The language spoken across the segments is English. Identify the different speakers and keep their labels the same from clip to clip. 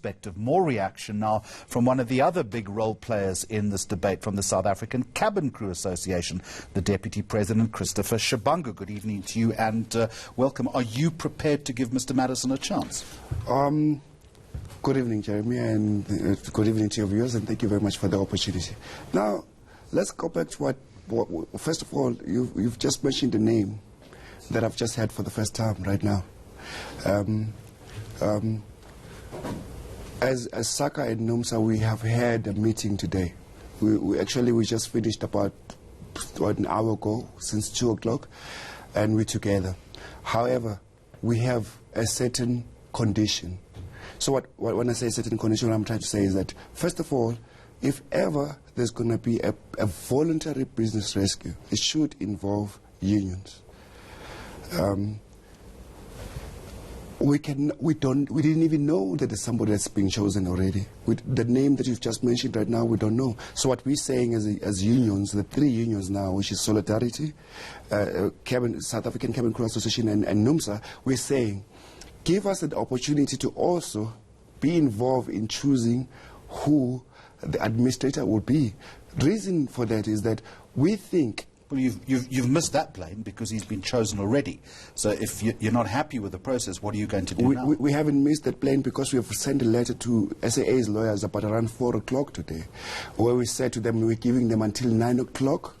Speaker 1: Perspective. More reaction now from one of the other big role players in this debate, from the South African Cabin Crew Association, the Deputy President, Christopher Shabangu. Good evening to you and welcome. Are you prepared to give Mr. Madison a chance?
Speaker 2: Good evening, Jeremy, and good evening to your viewers, and thank you very much for the opportunity. Now, let's go back to what first of all, you've just mentioned the name that I've just had for the first time right now. As SAA and NUMSA, we have had a meeting today. We just finished about an hour ago, since 2 o'clock, and we're together. However, we have a certain condition. So when I say certain condition, what I'm trying to say is that, first of all, if ever there's going to be a voluntary business rescue, it should involve unions. We didn't even know that there's somebody that's been chosen already. The name that you've just mentioned right now, we don't know. So what we're saying as unions, the 3 unions now, which is Solidarity, South African Cabin Crew Association, and NUMSA, we're saying, give us an opportunity to also be involved in choosing who the administrator will be. Reason for that is that we think.
Speaker 1: Well, you've missed that plane because he's been chosen already. So if you're not happy with the process, what are you going to do now?
Speaker 2: We haven't missed that plane because we have sent a letter to SAA's lawyers about around 4 o'clock today, where we said to them we're giving them until 9 o'clock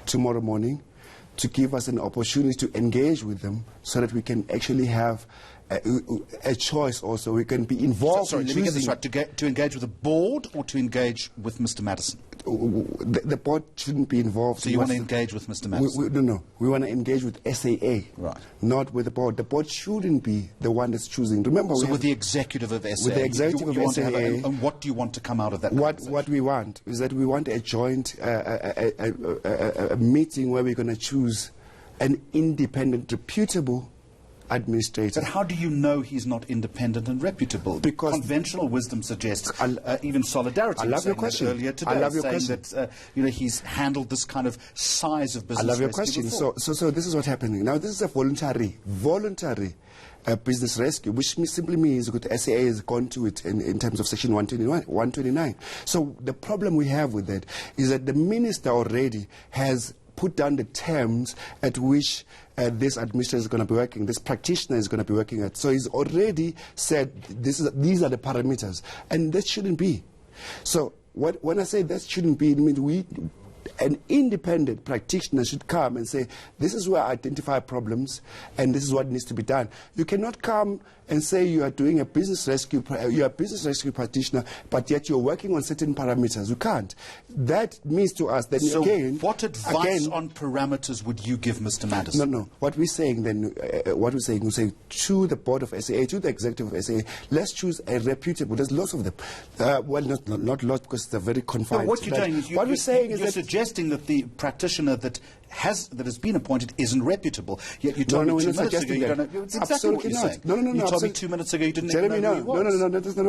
Speaker 2: tomorrow morning to give us an opportunity to engage with them so that we can actually have a choice also. We can be involved.
Speaker 1: Sorry, let me get this right. To engage with the board or to engage with Mr. Madison?
Speaker 2: The board shouldn't be involved.
Speaker 1: So you want to engage with Mr. Madison?
Speaker 2: No. We want to engage with SAA,
Speaker 1: right? Not
Speaker 2: with the board. The board shouldn't be the one that's choosing. Remember,
Speaker 1: so with the executive of SAA.
Speaker 2: With the executive of SAA.
Speaker 1: And what do you want to come out of that?
Speaker 2: What we want is that we want a joint a meeting where we're going to choose an independent, reputable administrator.
Speaker 1: But how do you know he's not independent and reputable?
Speaker 2: Because
Speaker 1: conventional wisdom suggests, even Solidarity.
Speaker 2: I love your question.
Speaker 1: Earlier today,
Speaker 2: I love your
Speaker 1: question. That he's handled this kind of size of business.
Speaker 2: I love your question. So this is what's happening now. This is a voluntary business rescue, which simply means that the SAA has gone to it in terms of Section 129. So the problem we have with that is that the minister already has put down the terms at which this administrator is going to be working, this practitioner is going to be working at. So he's already said these are the parameters, and that shouldn't be. So when I say that shouldn't be, it means an independent practitioner should come and say, this is where I identify problems and this is what needs to be done. You cannot come and say you are doing a business rescue, you're a business rescue practitioner, but yet you're working on certain parameters. You can't. That means to us that
Speaker 1: so
Speaker 2: again.
Speaker 1: What advice on parameters would you give Mr. Madison?
Speaker 2: No. What we're saying then, we say to the board of SAA, to the executive of SAA, let's choose a reputable. There's lots of them. Well, not lots because they're very confined.
Speaker 1: But what you're doing is you're suggesting that the practitioner that has been appointed isn't reputable. Yet you told me 2 minutes ago you don't know. It's exactly what you're saying.
Speaker 2: No.
Speaker 1: You told me 2 minutes ago you didn't
Speaker 2: Jeremy,
Speaker 1: know who he was.
Speaker 2: No, that's not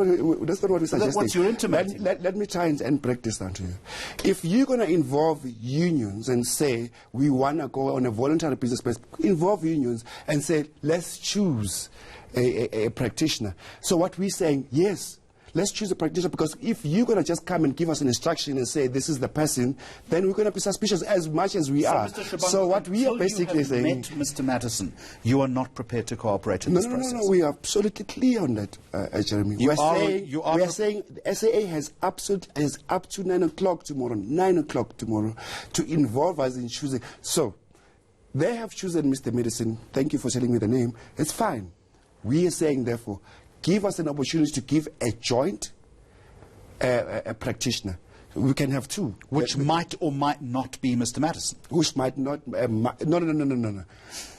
Speaker 2: what we're suggesting.
Speaker 1: That's what you're intimating.
Speaker 2: Let me try and break this down to you. If you're going to involve unions and say we want to go on a voluntary business space, involve unions and say let's choose a practitioner. So what we're saying, yes, let's choose a practitioner, because if you're going to just come and give us an instruction and say this is the person, then we're going to be suspicious as much as we are.
Speaker 1: Mr. Shabangu,
Speaker 2: so what we are basically saying,
Speaker 1: met Mr. Madison, you are not prepared to cooperate in this process.
Speaker 2: No, we are absolutely clear on that, Jeremy. We are saying the SAA has up to 9 o'clock tomorrow to involve us in choosing. So they have chosen Mr. Madison. Thank you for telling me the name. It's fine. We are saying, therefore, give us an opportunity to give a joint a practitioner. We can have 2.
Speaker 1: Which might or might not be Mr. Madison.
Speaker 2: Which might not. No.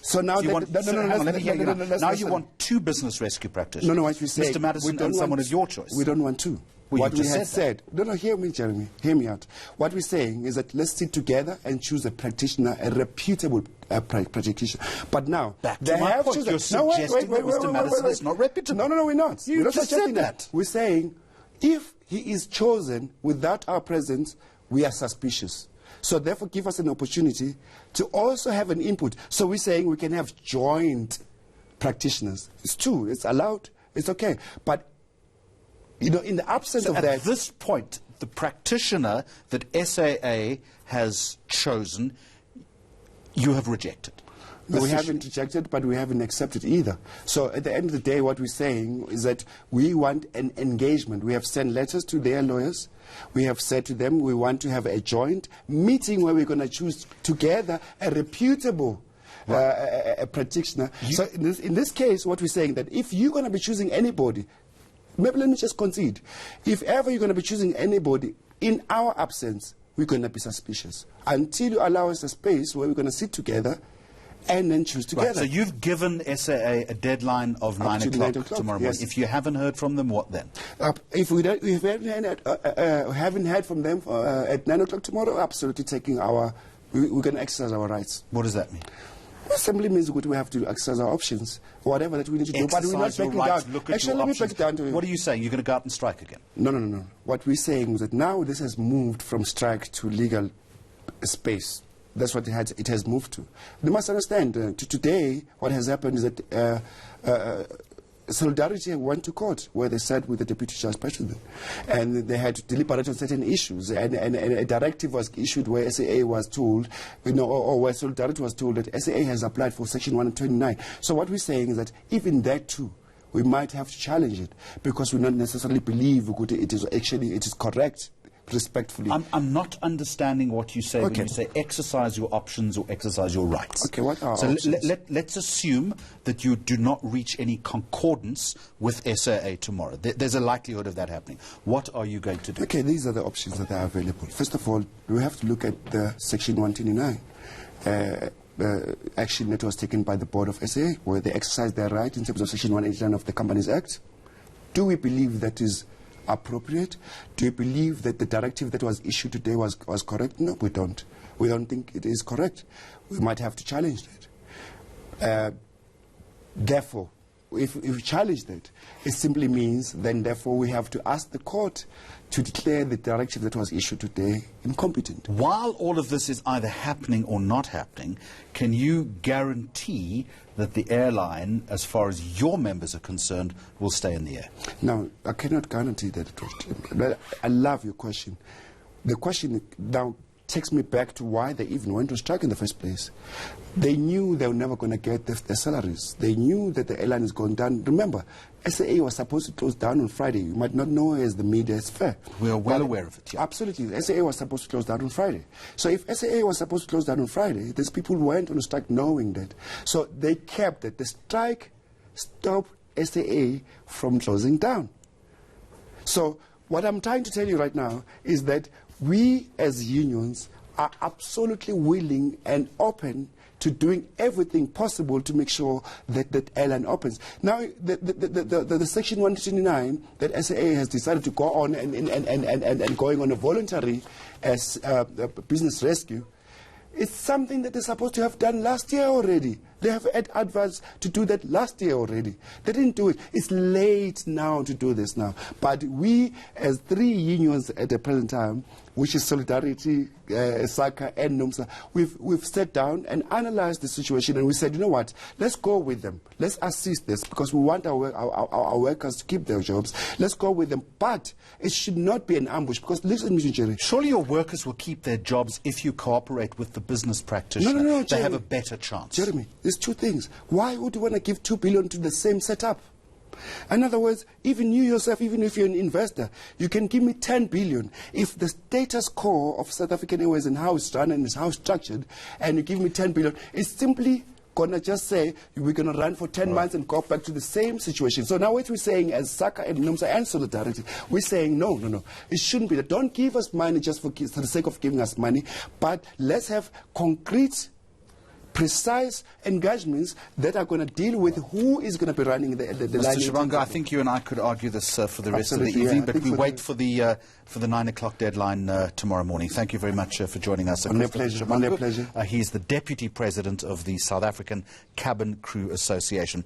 Speaker 2: So now
Speaker 1: now you want 2 business rescue practitioners.
Speaker 2: No, what we say,
Speaker 1: Mr. Madison and someone of your choice.
Speaker 2: We don't want 2.
Speaker 1: Well,
Speaker 2: what we had said. No, hear me, Jeremy. Hear me out. What we're saying is that let's sit together and choose a practitioner, a reputable practitioner. But now,
Speaker 1: back to my point. You're suggesting that Mr. Madison is not reputable.
Speaker 2: No, we're not.
Speaker 1: You just said that.
Speaker 2: We're saying if he is chosen without our presence, we are suspicious. So therefore, give us an opportunity to also have an input. So we're saying we can have joint practitioners. It's 2. It's allowed. It's okay. But in the absence of that...
Speaker 1: At this point, the practitioner that SAA has chosen, you have rejected.
Speaker 2: We haven't rejected, but we haven't accepted either. So at the end of the day, what we're saying is that we want an engagement. We have sent letters to their lawyers. We have said to them we want to have a joint meeting where we're going to choose together a reputable a practitioner. So in this case, what we're saying that if you're going to be choosing anybody, maybe let me just concede, if ever you're going to be choosing anybody in our absence, we're going to be suspicious. Until you allow us a space where we're going to sit together and then choose together.
Speaker 1: Right, so you've given SAA a deadline of 9 o'clock tomorrow morning.
Speaker 2: Yes.
Speaker 1: If you haven't heard from them, what then?
Speaker 2: If we haven't heard from them at 9 o'clock tomorrow, absolutely we're going to exercise our rights.
Speaker 1: What does that mean?
Speaker 2: It simply means we have to exercise our options, whatever that we need to do. But we're not backing down. Actually, let me break it down to you.
Speaker 1: What are you saying? You're going to go out and strike again?
Speaker 2: No. What we're saying is that now this has moved from strike to legal space. That's what it has moved to. You must understand, today what has happened is that Solidarity went to court where they sat with the deputy judge president, and they had to deliberate on certain issues, and a directive was issued where SAA was told, or where Solidarity was told that SAA has applied for Section 129. So what we're saying is that even that too, we might have to challenge it because we not necessarily believe it is correct. Respectfully.
Speaker 1: I'm not understanding what you say when you say exercise your options or exercise your rights.
Speaker 2: Okay, what are
Speaker 1: so
Speaker 2: options?
Speaker 1: Let's assume that you do not reach any concordance with SAA tomorrow. There's a likelihood of that happening. What are you going to do?
Speaker 2: Okay, these are the options that are available. First of all, we have to look at the Section 129 action that was taken by the board of SAA, where they exercised their right in terms of Section 189 of the Companies Act. Do we believe that is appropriate? Do you believe that the directive that was issued today was correct? No, we don't. We don't think it is correct. We might have to challenge that. Therefore, if we challenge that, it simply means then therefore we have to ask the court to declare the directive that was issued today incompetent.
Speaker 1: While all of this is either happening or not happening, can you guarantee that the airline, as far as your members are concerned, will stay in the air?
Speaker 2: No, I cannot guarantee that. But I love your question. The question now takes me back to why they even went to strike in the first place. They knew they were never going to get their salaries. They knew that the airline is going down. Remember, SAA was supposed to close down on Friday. You might not know as the media is fair.
Speaker 1: We are well aware of it. Yeah.
Speaker 2: Absolutely. SAA was supposed to close down on Friday. So if SAA was supposed to close down on Friday, these people went on a strike knowing that. So they kept it. The strike stopped SAA from closing down. So what I'm trying to tell you right now is that we as unions are absolutely willing and open to doing everything possible to make sure that that airline opens. Now, the Section 129 that SAA has decided to go on and going on a voluntary as business rescue, it's something that they're supposed to have done last year already. They have had advice to do that last year already. They didn't do it. It's late now to do this now. But we, as three unions at the present time, which is Solidarity, SACA and NUMSA, we've sat down and analyzed the situation, and we said, you know what, let's go with them. Let's assist this because we want our workers to keep their jobs. Let's go with them. But it should not be an ambush because, listen, Mr. Jerry.
Speaker 1: Surely your workers will keep their jobs if you cooperate with the business practitioner.
Speaker 2: No,
Speaker 1: they have a better chance.
Speaker 2: Jeremy, there's two things. Why would you want to give 2 billion to the same setup? In other words, even you yourself, even if you're an investor, you can give me 10 billion. If the status quo of South African Airways and how it's run and how it's structured, and you give me 10 billion, it's simply going to just say we're going to run for 10 months and go back to the same situation. So now what we're saying as SACA and NUMSA and Solidarity, we're saying no. It shouldn't be that. Don't give us money just for the sake of giving us money, but let's have concrete, precise engagements that are going to deal with who is going to be running the line.
Speaker 1: Mr. Shabangu, I think you and I could argue this for the rest of the evening, but we wait for the 9 o'clock deadline tomorrow morning. Thank you very much for joining us.
Speaker 2: My pleasure.
Speaker 1: He's the Deputy President of the South African Cabin Crew Association.